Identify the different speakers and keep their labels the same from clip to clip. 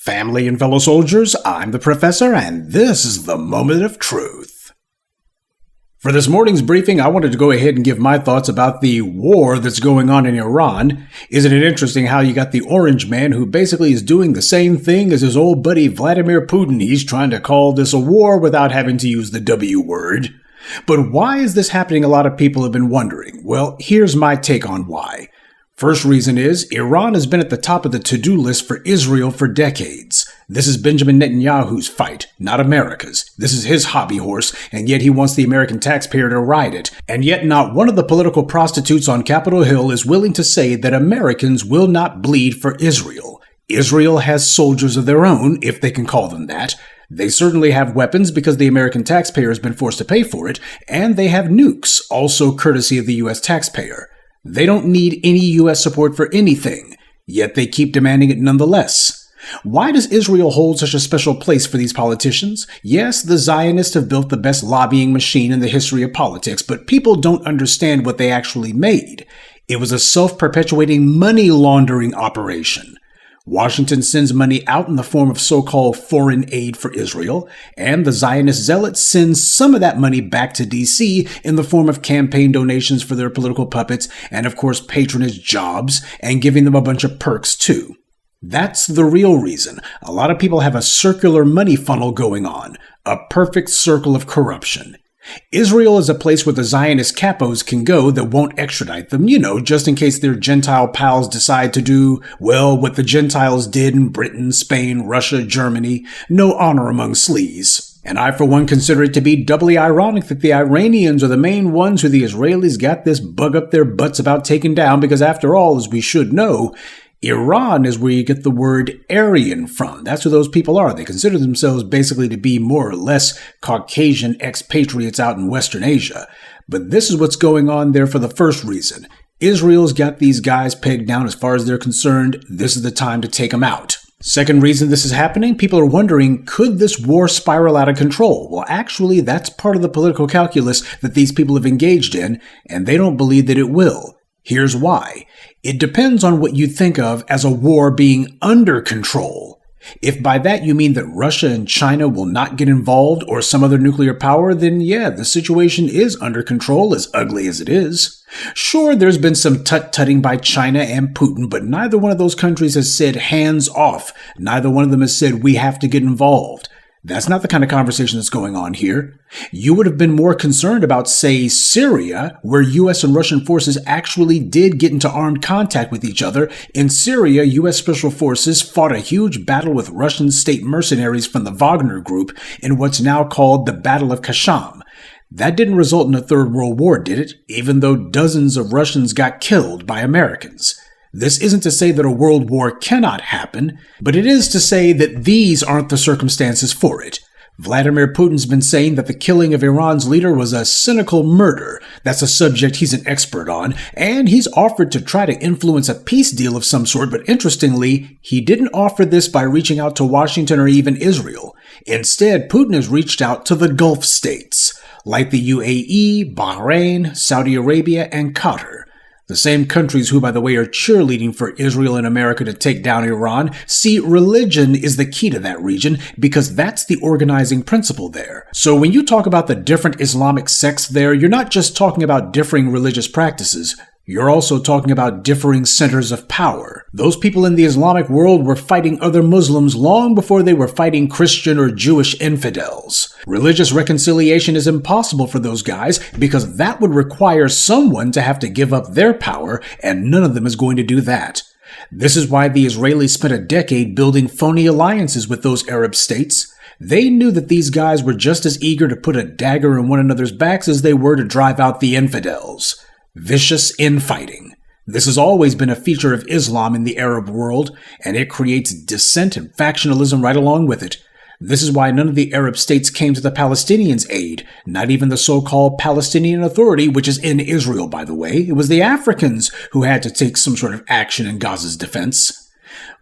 Speaker 1: Family and fellow soldiers, I'm the Professor, and this is the Moment of Truth. For this morning's briefing, I wanted to go ahead and give my thoughts about the war that's going on in Iran. Isn't it interesting how you got the orange man who basically is doing the same thing as his old buddy Vladimir Putin? He's trying to call this a war without having to use the W word. But why is this happening? A lot of people have been wondering. Well, here's my take on why. First reason is, Iran has been at the top of the to-do list for Israel for decades. This is Benjamin Netanyahu's fight, not America's. This is his hobby horse, and yet he wants the American taxpayer to ride it. And yet not one of the political prostitutes on Capitol Hill is willing to say that Americans will not bleed for Israel. Israel has soldiers of their own, if they can call them that. They certainly have weapons because the American taxpayer has been forced to pay for it, and they have nukes, also courtesy of the U.S. taxpayer. They don't need any U.S. support for anything, yet they keep demanding it nonetheless. Why does Israel hold such a special place for these politicians? Yes, the Zionists have built the best lobbying machine in the history of politics, but people don't understand what they actually made. It was a self-perpetuating money laundering operation. Washington sends money out in the form of so-called foreign aid for Israel, and the Zionist zealots send some of that money back to D.C. in the form of campaign donations for their political puppets and, of course, patronage jobs, and giving them a bunch of perks, too. That's the real reason. A lot of people have a circular money funnel going on, a perfect circle of corruption. Israel is a place where the Zionist capos can go that won't extradite them, just in case their Gentile pals decide to do, well, what the Gentiles did in Britain, Spain, Russia, Germany. No honor among sleaze. And I, for one, consider it to be doubly ironic that the Iranians are the main ones who the Israelis got this bug up their butts about taking down, because after all, as we should know, Iran is where you get the word Aryan from. That's who those people are. They consider themselves basically to be more or less Caucasian expatriates out in Western Asia. But this is what's going on there for the first reason. Israel's got these guys pegged down as far as they're concerned. This is the time to take them out. Second reason this is happening, people are wondering, could this war spiral out of control? Well, actually, that's part of the political calculus that these people have engaged in, and they don't believe that it will. Here's why. It depends on what you think of as a war being under control. If by that you mean that Russia and China will not get involved or some other nuclear power, then yeah, the situation is under control, as ugly as it is. Sure, there's been some tut-tutting by China and Putin, but neither one of those countries has said hands off. Neither one of them has said we have to get involved. That's not the kind of conversation that's going on here. You would have been more concerned about, say, Syria, where U.S. and Russian forces actually did get into armed contact with each other. In Syria, U.S. Special Forces fought a huge battle with Russian state mercenaries from the Wagner Group in what's now called the Battle of Kasham. That didn't result in a Third World War, did it? Even though dozens of Russians got killed by Americans. This isn't to say that a world war cannot happen, but it is to say that these aren't the circumstances for it. Vladimir Putin's been saying that the killing of Iran's leader was a cynical murder. That's a subject he's an expert on, and he's offered to try to influence a peace deal of some sort, but interestingly, he didn't offer this by reaching out to Washington or even Israel. Instead, Putin has reached out to the Gulf states, like the UAE, Bahrain, Saudi Arabia, and Qatar. The same countries who, by the way, are cheerleading for Israel and America to take down Iran. See, religion is the key to that region because that's the organizing principle there. So when you talk about the different Islamic sects there, you're not just talking about differing religious practices. You're also talking about differing centers of power. Those people in the Islamic world were fighting other Muslims long before they were fighting Christian or Jewish infidels. Religious reconciliation is impossible for those guys because that would require someone to have to give up their power, and none of them is going to do that. This is why the Israelis spent a decade building phony alliances with those Arab states. They knew that these guys were just as eager to put a dagger in one another's backs as they were to drive out the infidels. Vicious infighting. This has always been a feature of Islam in the Arab world, and it creates dissent and factionalism right along with it. This is why none of the Arab states came to the Palestinians' aid, not even the so-called Palestinian Authority, which is in Israel, by the way. It was the Africans who had to take some sort of action in Gaza's defense.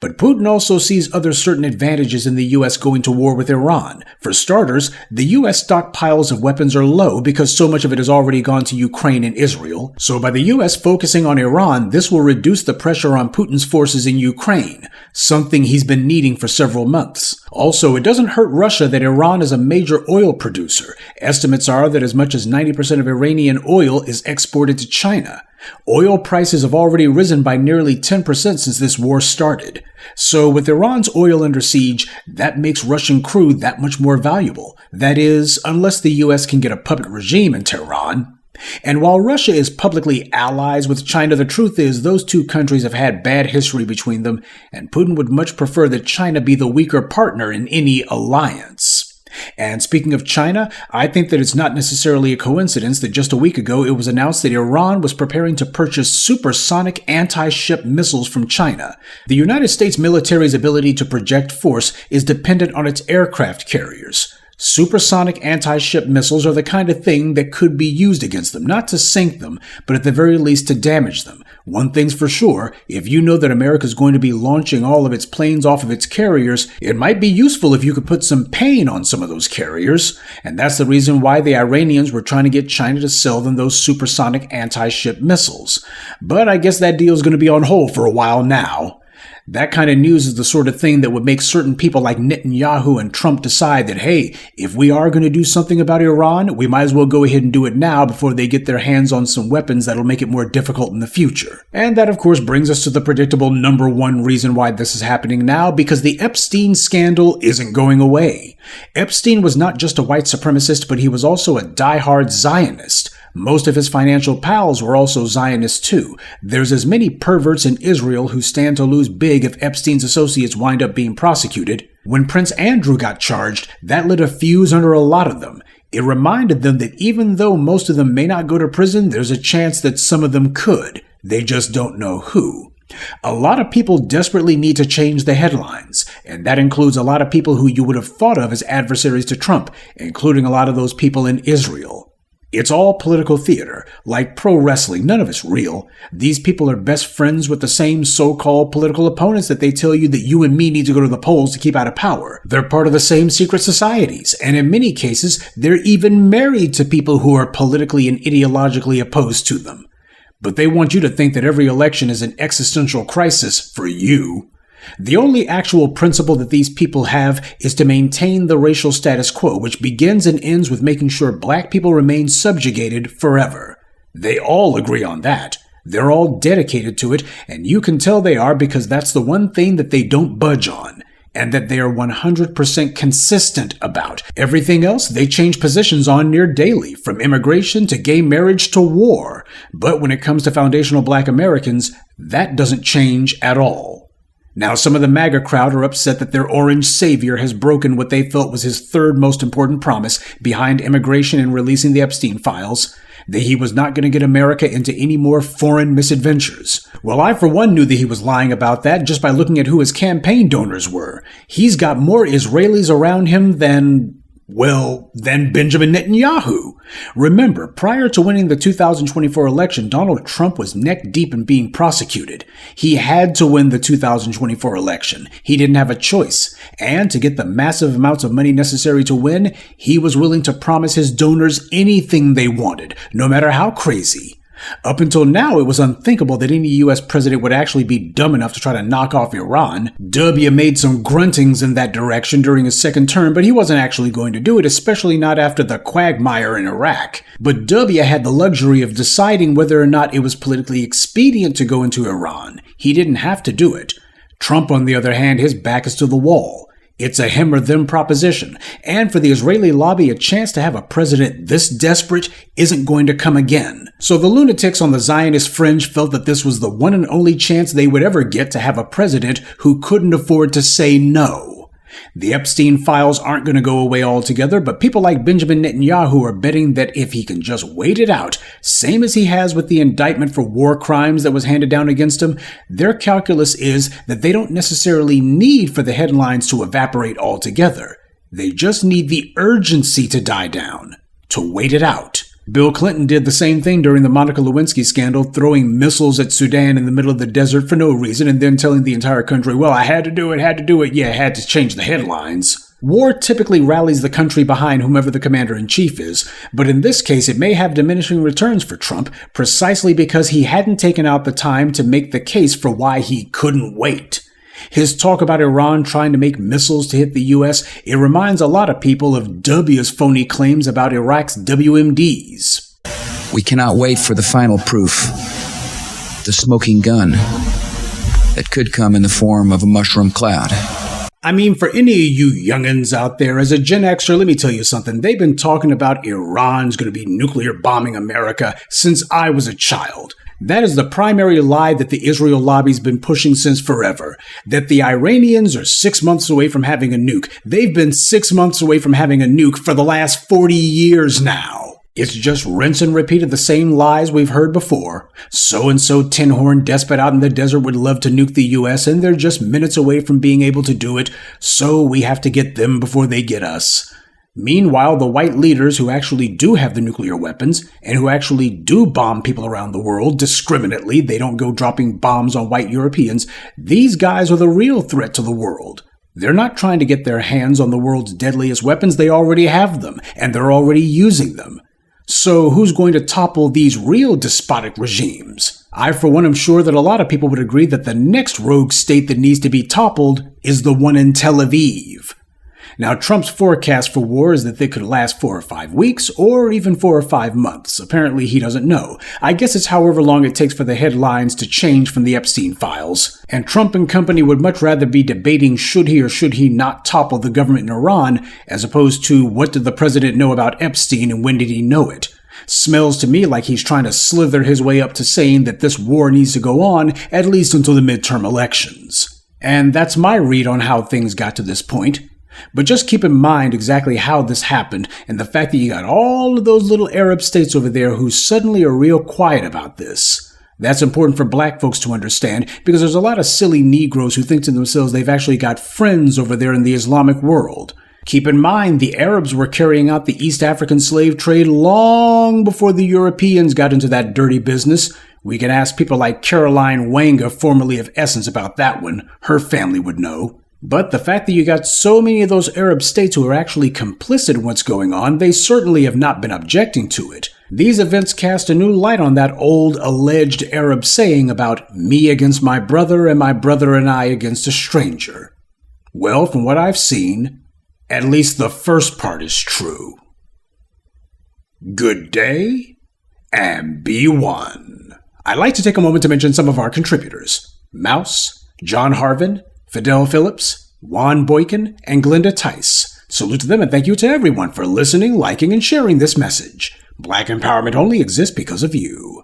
Speaker 1: But Putin also sees other certain advantages in the U.S. going to war with Iran. For starters, the U.S. stockpiles of weapons are low because so much of it has already gone to Ukraine and Israel. So by the U.S. focusing on Iran, this will reduce the pressure on Putin's forces in Ukraine, something he's been needing for several months. Also, it doesn't hurt Russia that Iran is a major oil producer. Estimates are that as much as 90% of Iranian oil is exported to China. Oil prices have already risen by nearly 10% since this war started. So with Iran's oil under siege, that makes Russian crude that much more valuable. That is, unless the U.S. can get a puppet regime in Tehran. And while Russia is publicly allies with China, the truth is those two countries have had bad history between them, and Putin would much prefer that China be the weaker partner in any alliance. And speaking of China, I think that it's not necessarily a coincidence that just a week ago it was announced that Iran was preparing to purchase supersonic anti-ship missiles from China. The United States military's ability to project force is dependent on its aircraft carriers. Supersonic anti-ship missiles are the kind of thing that could be used against them, not to sink them, but at the very least to damage them. One thing's for sure, if you know that America is going to be launching all of its planes off of its carriers, it might be useful if you could put some pain on some of those carriers. And that's the reason why the Iranians were trying to get China to sell them those supersonic anti-ship missiles. But I guess that deal's going to be on hold for a while now. That kind of news is the sort of thing that would make certain people like Netanyahu and Trump decide that, hey, if we are going to do something about Iran, we might as well go ahead and do it now before they get their hands on some weapons that'll make it more difficult in the future. And that, of course, brings us to the predictable number one reason why this is happening now, because the Epstein scandal isn't going away. Epstein was not just a white supremacist, but he was also a diehard Zionist. Most of his financial pals were also Zionists too. There's as many perverts in Israel who stand to lose big if Epstein's associates wind up being prosecuted. When Prince Andrew got charged, that lit a fuse under a lot of them. It reminded them that even though most of them may not go to prison, there's a chance that some of them could. They just don't know who. A lot of people desperately need to change the headlines, and that includes a lot of people who you would have thought of as adversaries to Trump, including a lot of those people in Israel. It's all political theater, like pro wrestling. None of it's real. These people are best friends with the same so-called political opponents that they tell you that you and me need to go to the polls to keep out of power. They're part of the same secret societies, and in many cases, they're even married to people who are politically and ideologically opposed to them. But they want you to think that every election is an existential crisis for you. The only actual principle that these people have is to maintain the racial status quo, which begins and ends with making sure black people remain subjugated forever. They all agree on that. They're all dedicated to it, and you can tell they are because that's the one thing that they don't budge on, and that they are 100% consistent about. Everything else they change positions on near daily, from immigration to gay marriage to war. But when it comes to foundational black Americans, that doesn't change at all. Now, some of the MAGA crowd are upset that their orange savior has broken what they felt was his third most important promise behind immigration and releasing the Epstein files, that he was not going to get America into any more foreign misadventures. Well, I for one knew that he was lying about that just by looking at who his campaign donors were. He's got more Israelis around him than Benjamin Netanyahu. Remember, prior to winning the 2024 election, Donald Trump was neck deep in being prosecuted. He had to win the 2024 election. He didn't have a choice. And to get the massive amounts of money necessary to win, he was willing to promise his donors anything they wanted, no matter how crazy. Up until now, it was unthinkable that any U.S. president would actually be dumb enough to try to knock off Iran. W made some gruntings in that direction during his second term, but he wasn't actually going to do it, especially not after the quagmire in Iraq. But W had the luxury of deciding whether or not it was politically expedient to go into Iran. He didn't have to do it. Trump, on the other hand, his back is to the wall. It's a him or them proposition, and for the Israeli lobby, a chance to have a president this desperate isn't going to come again. So the lunatics on the Zionist fringe felt that this was the one and only chance they would ever get to have a president who couldn't afford to say no. The Epstein files aren't going to go away altogether, but people like Benjamin Netanyahu are betting that if he can just wait it out, same as he has with the indictment for war crimes that was handed down against him, their calculus is that they don't necessarily need for the headlines to evaporate altogether. They just need the urgency to die down, to wait it out. Bill Clinton did the same thing during the Monica Lewinsky scandal, throwing missiles at Sudan in the middle of the desert for no reason and then telling the entire country, well, I had to do it. Yeah, I had to change the headlines. War typically rallies the country behind whomever the commander-in-chief is, but in this case it may have diminishing returns for Trump precisely because he hadn't taken out the time to make the case for why he couldn't wait. His talk about Iran trying to make missiles to hit the U.S., it reminds a lot of people of W's phony claims about Iraq's WMDs.
Speaker 2: We cannot wait for the final proof, the smoking gun, that could come in the form of a mushroom cloud.
Speaker 1: I mean, for any of you youngins out there, as a Gen Xer, let me tell you something. They've been talking about Iran's going to be nuclear bombing America since I was a child. That is the primary lie that the Israel lobby's been pushing since forever. That the Iranians are 6 months away from having a nuke. They've been 6 months away from having a nuke for the last 40 years now. It's just rinse and repeat of the same lies we've heard before. So-and-so tin-horn despot out in the desert would love to nuke the U.S., and they're just minutes away from being able to do it, so we have to get them before they get us. Meanwhile, the white leaders who actually do have the nuclear weapons, and who actually do bomb people around the world discriminately, they don't go dropping bombs on white Europeans, these guys are the real threat to the world. They're not trying to get their hands on the world's deadliest weapons, they already have them, and they're already using them. So who's going to topple these real despotic regimes? I, for one, am sure that a lot of people would agree that the next rogue state that needs to be toppled is the one in Tel Aviv. Now, Trump's forecast for war is that they could last 4 or 5 weeks, or even 4 or 5 months. Apparently, he doesn't know. I guess it's however long it takes for the headlines to change from the Epstein files. And Trump and company would much rather be debating should he or should he not topple the government in Iran, as opposed to what did the president know about Epstein and when did he know it. Smells to me like he's trying to slither his way up to saying that this war needs to go on, at least until the midterm elections. And that's my read on how things got to this point. But just keep in mind exactly how this happened and the fact that you got all of those little Arab states over there who suddenly are real quiet about this. That's important for black folks to understand because there's a lot of silly Negroes who think to themselves they've actually got friends over there in the Islamic world. Keep in mind the Arabs were carrying out the East African slave trade long before the Europeans got into that dirty business. We can ask people like Caroline Wanga, formerly of Essence, about that one. Her family would know. But the fact that you got so many of those Arab states who are actually complicit in what's going on, they certainly have not been objecting to it. These events cast a new light on that old alleged Arab saying about me against my brother and my brother and I against a stranger. Well, from what I've seen, at least the first part is true. Good day, and be one. I'd like to take a moment to mention some of our contributors. Mouse, John Harvin, Fidel Phillips, Juan Boykin, and Glenda Tice. Salute to them and thank you to everyone for listening, liking, and sharing this message. Black empowerment only exists because of you.